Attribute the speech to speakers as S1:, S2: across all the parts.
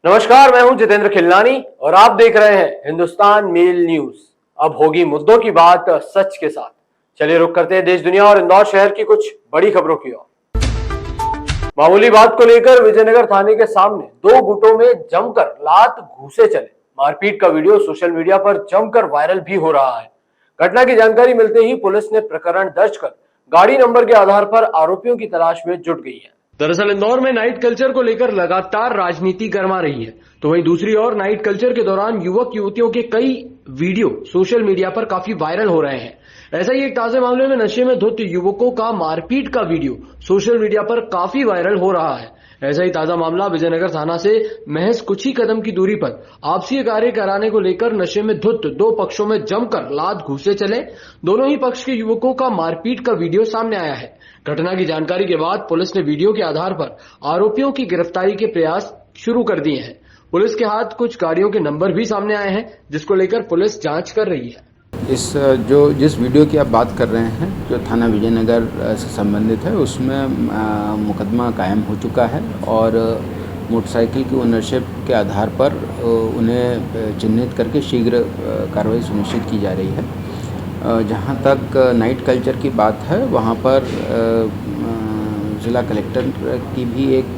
S1: नमस्कार, मैं हूं जितेंद्र खिलनानी और आप देख रहे हैं हिंदुस्तान मेल न्यूज। अब होगी मुद्दों की बात सच के साथ। चलिए रुक करते हैं देश दुनिया और इंदौर शहर की कुछ बड़ी खबरों की ओर। मामूली बात को लेकर विजयनगर थाने के सामने दो गुटों में जमकर लात घूंसे चले। मारपीट का वीडियो सोशल मीडिया पर जमकर वायरल भी हो रहा है। घटना की जानकारी मिलते ही पुलिस ने प्रकरण दर्ज कर गाड़ी नंबर के आधार पर आरोपियों की तलाश में जुट गई है। दरअसल इंदौर में नाइट कल्चर को लेकर लगातार राजनीति गर्मा रही है, तो वहीं दूसरी ओर नाइट कल्चर के दौरान युवक युवतियों के कई वीडियो सोशल मीडिया पर काफी वायरल हो रहे हैं। ऐसा ही एक ताजे मामले में नशे में धुत युवकों का मारपीट का वीडियो सोशल मीडिया पर काफी वायरल हो रहा है। ऐसा ही ताजा मामला विजयनगर थाना से महज कुछ ही कदम की दूरी पर आपसी कार्य कराने को लेकर नशे में धुत दो पक्षों में जमकर लात घूंसे चले। दोनों ही पक्ष के युवकों का मारपीट का वीडियो सामने आया है। घटना की जानकारी के बाद पुलिस ने वीडियो के आधार पर आरोपियों की गिरफ्तारी के प्रयास शुरू कर दिए हैं। पुलिस के हाथ कुछ गाड़ियों के नंबर भी सामने आए हैं, जिसको लेकर पुलिस जांच कर रही है।
S2: जिस वीडियो की आप बात कर रहे हैं, जो थाना विजयनगर से संबंधित है, उसमें मुकदमा कायम हो चुका है और मोटरसाइकिल की ओनरशिप के आधार पर उन्हें चिन्हित करके शीघ्र कार्रवाई सुनिश्चित की जा रही है। जहाँ तक नाइट कल्चर की बात है, वहाँ पर जिला कलेक्टर की भी एक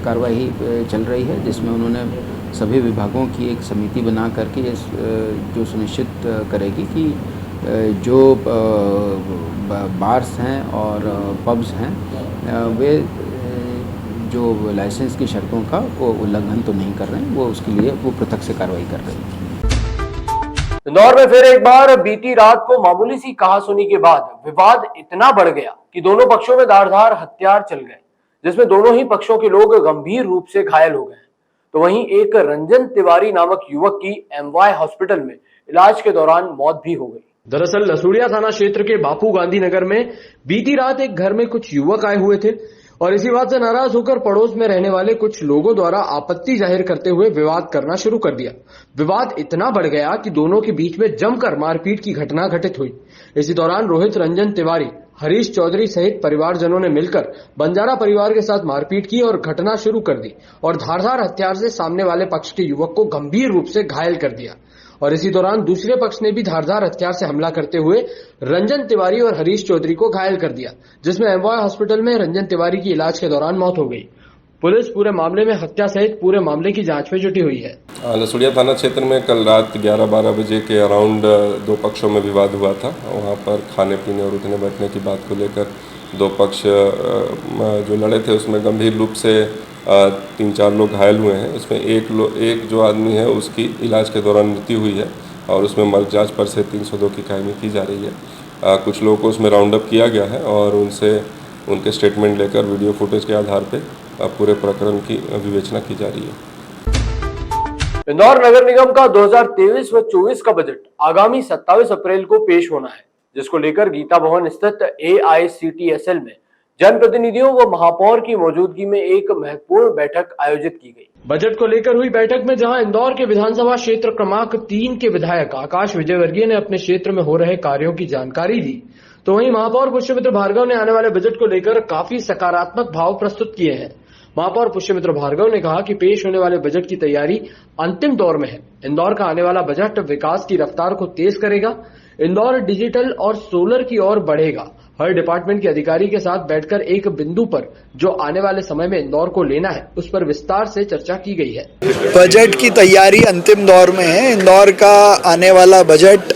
S2: कार्रवाई चल रही है, जिसमें उन्होंने सभी विभागों की एक समिति बना करके जो सुनिश्चित करेगी कि जो बार्स हैं और पब्स हैं वे जो लाइसेंस की शर्तों का वो उल्लंघन तो नहीं कर रहे हैं, वो उसके लिए वो पृथक से कार्रवाई कर रहे हैं।
S1: इंदौर में फिर एक बार बीती रात को मामूली सी कहासुनी के बाद विवाद इतना बढ़ गया कि दोनों पक्षों में धारदार हथियार चल गए, जिसमें दोनों ही पक्षों के लोग गंभीर रूप से घायल हो गए। तो वहीं एक रंजन तिवारी नामक युवक की एमवाय हॉस्पिटल में इलाज के दौरान मौत भी हो गई। दरअसल लसूड़िया थाना क्षेत्र के बापू गांधी नगर में बीती रात एक घर में कुछ युवक आए हुए थे और इसी बात से नाराज होकर पड़ोस में रहने वाले कुछ लोगों द्वारा आपत्ति जाहिर करते हुए विवाद करना शुरू कर दिया। विवाद इतना बढ़ गया कि दोनों के बीच में जमकर मारपीट की घटना घटित हुई। इसी दौरान रोहित रंजन तिवारी, हरीश चौधरी सहित परिवारजनों ने मिलकर बंजारा परिवार के साथ मारपीट की और घटना शुरू कर दी और धारदार हथियार से सामने वाले पक्ष के युवक को गंभीर रूप से घायल कर दिया। और इसी दौरान दूसरे पक्ष ने भी धारदार हथियार से हमला करते हुए रंजन तिवारी और हरीश चौधरी को घायल कर दिया, जिसमें एमवाय हॉस्पिटल में रंजन तिवारी की इलाज के दौरान मौत हो गई। पुलिस पूरे मामले में हत्या सहित पूरे मामले की जांच में जुटी हुई है।
S3: लसूड़िया थाना क्षेत्र में कल रात 11-12 बजे के अराउंड दो पक्षों में विवाद हुआ था। वहाँ पर खाने पीने और उठने बैठने की बात को लेकर दो पक्ष जो लड़े थे, उसमें गंभीर रूप से 3-4 लोग घायल हुए हैं। उसमें एक जो आदमी है उसकी इलाज के दौरान मृत्यु हुई है और उसमें मर्ग जांच पर से 302 की कायमी की जा रही है। कुछ लोगों को उसमें राउंड अप किया गया है और उनसे उनके स्टेटमेंट लेकर वीडियो फुटेज के आधार पर पूरे प्रकरण की विवेचना की जा रही है।
S1: इंदौर नगर निगम का 2023 व 24 का बजट आगामी 27 अप्रैल को पेश होना है, जिसको लेकर गीता भवन स्थित AICTSL में जनप्रतिनिधियों व महापौर की मौजूदगी में एक महत्वपूर्ण बैठक आयोजित की गई। बजट को लेकर हुई बैठक में जहां इंदौर के विधानसभा क्षेत्र क्रमांक 3 के विधायक आकाश विजयवर्गीय ने अपने क्षेत्र में हो रहे कार्यों की जानकारी दी, तो वहीं महापौर पुष्यमित्र भार्गव ने आने वाले बजट को लेकर काफी सकारात्मक भाव प्रस्तुत किए हैं। महापौर पुष्यमित्र भार्गव ने कहा कि पेश होने वाले बजट की तैयारी अंतिम दौर में है। इंदौर का आने वाला बजट विकास की रफ्तार को तेज करेगा। इंदौर डिजिटल और सोलर की ओर बढ़ेगा। हर डिपार्टमेंट के अधिकारी के साथ बैठकर एक बिंदु पर जो आने वाले समय में इंदौर को लेना है, उस पर विस्तार से चर्चा की गई है।
S4: बजट की तैयारी अंतिम दौर में है। इंदौर का आने वाला बजट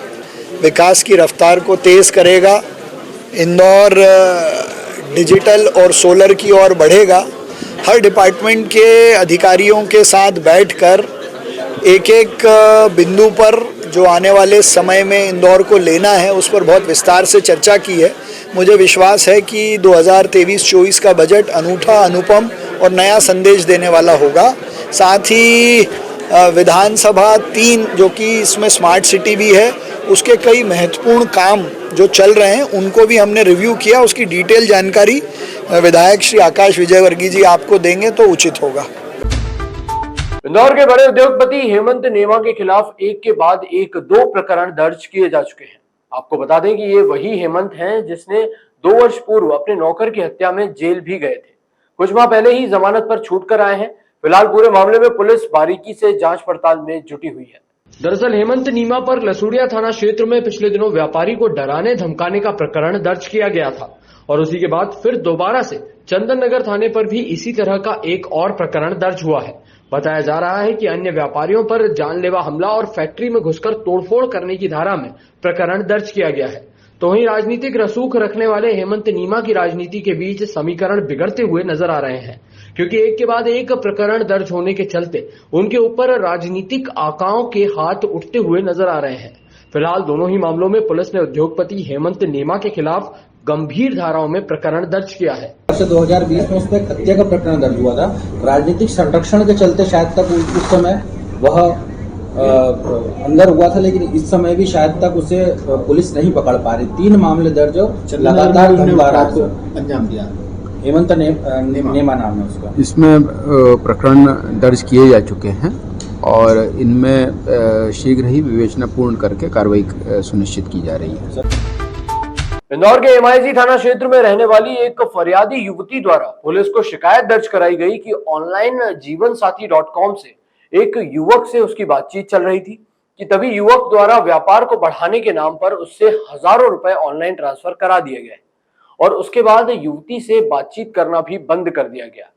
S4: विकास की रफ्तार को तेज करेगा। इंदौर डिजिटल और सोलर की ओर बढ़ेगा। हर डिपार्टमेंट के अधिकारियों के साथ बैठकर एक एक बिंदु पर जो आने वाले समय में इंदौर को लेना है, उस पर बहुत विस्तार से चर्चा की है। मुझे विश्वास है कि 2023-24 का बजट अनूठा, अनुपम और नया संदेश देने वाला होगा। साथ ही विधानसभा 3 जो कि इसमें स्मार्ट सिटी भी है, उसके कई महत्वपूर्ण काम जो चल रहे हैं उनको भी हमने रिव्यू किया। उसकी डिटेल जानकारी विधायक श्री आकाश विजयवर्गीय जी आपको देंगे तो उचित होगा।
S1: इंदौर के बड़े उद्योगपति हेमंत नेमा के खिलाफ एक के बाद एक 2 प्रकरण दर्ज किए जा चुके हैं। आपको बता दें कि ये वही हेमंत हैं जिसने 2 वर्ष पूर्व अपने नौकर की हत्या में जेल भी गए थे। कुछ माह पहले ही जमानत पर छूट कर आए हैं। फिलहाल पूरे मामले में पुलिस बारीकी से जांच पड़ताल में जुटी हुई है। दरअसल हेमंत नीमा पर लसूड़िया थाना क्षेत्र में पिछले दिनों व्यापारी को डराने धमकाने का प्रकरण दर्ज किया गया था और उसी के बाद फिर दोबारा से चंदन नगर थाने पर भी इसी तरह का एक और प्रकरण दर्ज हुआ है। बताया जा रहा है कि अन्य व्यापारियों पर जानलेवा हमला और फैक्ट्री में घुसकर तोड़फोड़ करने की धारा में प्रकरण दर्ज किया गया है। तो वहीं राजनीतिक रसूख रखने वाले हेमंत नीमा की राजनीति के बीच समीकरण बिगड़ते हुए नजर आ रहे हैं, क्योंकि एक के बाद एक प्रकरण दर्ज होने के चलते उनके ऊपर राजनीतिक आकाओं के हाथ उठते हुए नजर आ रहे हैं। फिलहाल दोनों ही मामलों में पुलिस ने उद्योगपति हेमंत नीमा के खिलाफ गंभीर धाराओं में प्रकरण दर्ज किया है।
S5: 2020 में उसमें हत्या का प्रकरण दर्ज हुआ था। राजनीतिक संरक्षण के चलते शायद तक उस समय वह अंदर हुआ था, लेकिन इस समय भी शायद तक उसे पुलिस नहीं पकड़ पा रही। 3 मामले दर्ज लगातार अंजाम दिया। हेमंत नेमा नाम है उसका।
S2: इसमें प्रकरण दर्ज किए जा चुके हैं और इनमें शीघ्र ही विवेचना पूर्ण करके कार्रवाई सुनिश्चित की जा रही है।
S1: इंदौर के MIG थाना क्षेत्र में रहने वाली एक फरियादी युवती द्वारा पुलिस को शिकायत दर्ज कराई गई कि ऑनलाइन जीवनसाथी.com से एक युवक से उसकी बातचीत चल रही थी कि तभी युवक द्वारा व्यापार को बढ़ाने के नाम पर उससे हजारों रुपए ऑनलाइन ट्रांसफर करा दिए गए और उसके बाद युवती से बातचीत करना भी बंद कर दिया गया।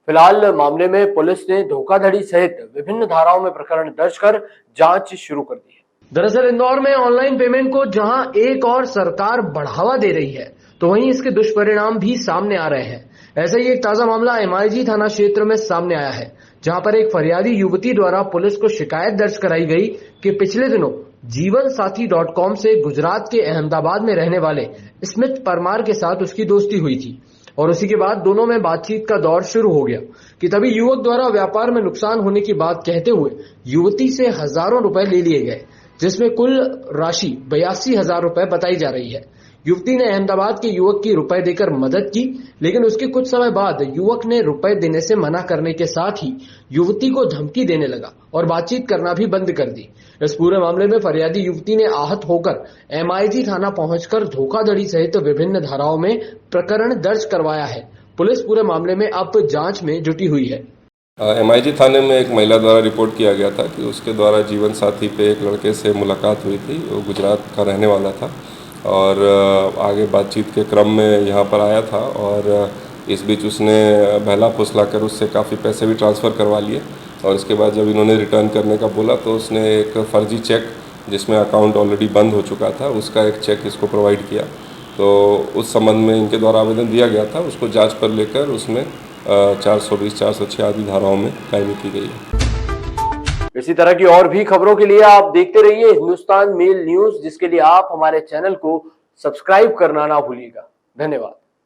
S1: फिलहाल मामले में पुलिस ने धोखाधड़ी सहित विभिन्न धाराओं में प्रकरण दर्ज कर जांच शुरू कर दी है। दरअसल इंदौर में ऑनलाइन पेमेंट को जहां एक और सरकार बढ़ावा दे रही है, तो वहीं इसके दुष्परिणाम भी सामने आ रहे हैं। ऐसा ही एक ताजा मामला MIG थाना क्षेत्र में सामने आया है, जहां पर एक फरियादी युवती द्वारा पुलिस को शिकायत दर्ज कराई गई कि पिछले दिनों जीवनसाथी.com से गुजरात के अहमदाबाद में रहने वाले स्मिथ परमार के साथ उसकी दोस्ती हुई थी और उसी के बाद दोनों में बातचीत का दौर शुरू हो गया कि तभी युवक द्वारा व्यापार में नुकसान होने की बात कहते हुए युवती से हजारों रुपए ले लिए गए, जिसमें कुल राशि 82,000 रुपए बताई जा रही है। युवती ने अहमदाबाद के युवक की रुपए देकर मदद की, लेकिन उसके कुछ समय बाद युवक ने रुपए देने से मना करने के साथ ही युवती को धमकी देने लगा और बातचीत करना भी बंद कर दी। इस पूरे मामले में फरियादी युवती ने आहत होकर MIG थाना पहुंचकर धोखाधड़ी सहित विभिन्न धाराओं में प्रकरण दर्ज करवाया है। पुलिस पूरे मामले में अब जांच में जुटी हुई है।
S3: MIG थाने में एक महिला द्वारा रिपोर्ट किया गया था कि उसके द्वारा जीवन साथी पे एक लड़के से मुलाकात हुई थी। वो गुजरात का रहने वाला था और आगे बातचीत के क्रम में यहाँ पर आया था और इस बीच उसने बहला फुसला कर उससे काफ़ी पैसे भी ट्रांसफ़र करवा लिए और इसके बाद जब इन्होंने रिटर्न करने का बोला तो उसने एक फर्जी चेक, जिसमें अकाउंट ऑलरेडी बंद हो चुका था, उसका एक चेक इसको प्रोवाइड किया। तो उस संबंध में इनके द्वारा आवेदन दिया गया था, उसको जाँच पर लेकर उसमें 420, 406 आदि धाराओं में कार्रवाई की गई है।
S1: इसी तरह की और भी खबरों के लिए आप देखते रहिए हिंदुस्तान मेल न्यूज, जिसके लिए आप हमारे चैनल को सब्सक्राइब करना ना भूलिएगा। धन्यवाद।